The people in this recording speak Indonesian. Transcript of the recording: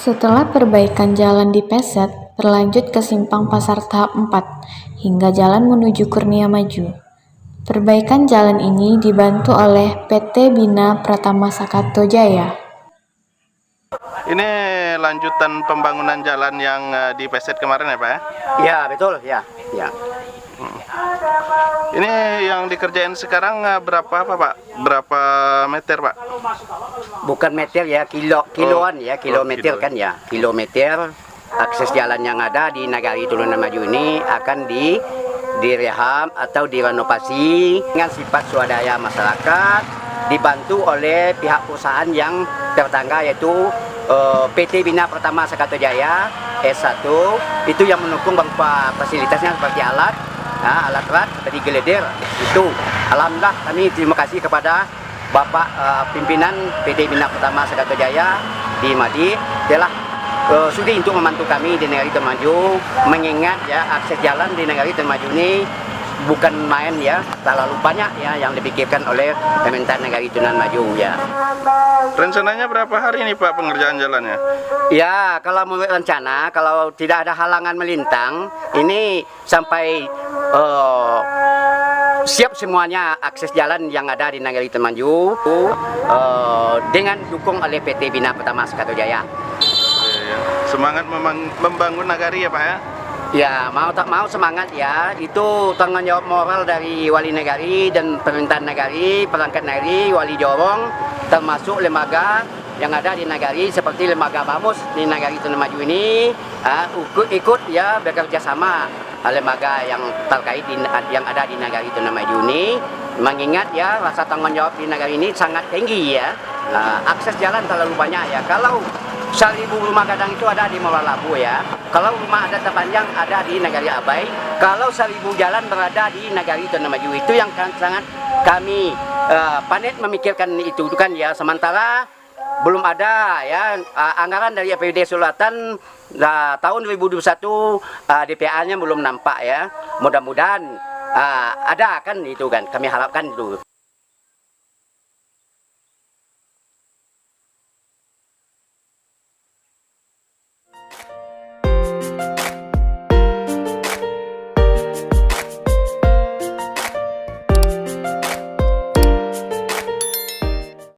Setelah perbaikan jalan di Peset, berlanjut ke Simpang Pasar tahap 4, hingga jalan menuju Kurnia Maju. Perbaikan jalan ini dibantu oleh PT Bina Pratama Sakato Jaya. Ini lanjutan pembangunan jalan yang di Peset kemarin ya Pak ya? Ya betul ya. Ini yang dikerjain sekarang berapa Pak? Berapa meter Pak? Bukan meter ya, kiloan ya, kilometer kilo. kan ya, kilometer. Akses jalan yang ada di Nagari Turunan Maju ini akan direhab atau direnovasi dengan sifat swadaya masyarakat, dibantu oleh pihak perusahaan yang tertangga yaitu PT Bina Pratama Sakato Jaya S1, itu yang mendukung berupa fasilitasnya seperti alat berat seperti geleder. Itu alhamdulillah kami terima kasih kepada Bapak pimpinan PT Bina Pratama Sakato Jaya di Madi telah sudi untuk membantu kami di Nagari Turunan Maju, mengingat ya akses jalan di Nagari Turunan Maju ini bukan main ya, terlalu banyak ya yang dipikirkan oleh pemerintahan Nagari Turunan Maju ya. Rencananya berapa hari ini Pak pengerjaan jalannya? Ya, kalau menurut rencana, kalau tidak ada halangan melintang, ini sampai siap semuanya akses jalan yang ada di Nagari Turunan Maju dengan dukung oleh PT Bina Pratama Sakato Jaya. Semangat membangun nagari ya Pak ya? Ya, mau tak mau semangat ya. Itu tanggung jawab moral dari wali negari dan pemerintahan negari, perangkat negari, wali jorong, termasuk lembaga yang ada di nagari seperti lembaga BAMUS di Nagari Turunan Maju ini ikut ya bekerja sama lembaga yang terkait yang ada di Nagari Turunan Maju ini, mengingat ya rasa tanggung jawab di negari ini sangat tinggi ya. Akses jalan terlalu banyak ya. Kalau 1.000 rumah gadang itu ada di Muara Labu ya. Kalau rumah adat terpanjang ada di Nagari Abai. Kalau 1.000 jalan berada di Nagari Turunan Maju, itu yang sangat kami panet memikirkan itu kan ya. Sementara belum ada ya anggaran dari APBD Selatan tahun 2021 DPA-nya belum nampak ya. Mudah-mudahan ada kan itu kan, kami harapkan itu.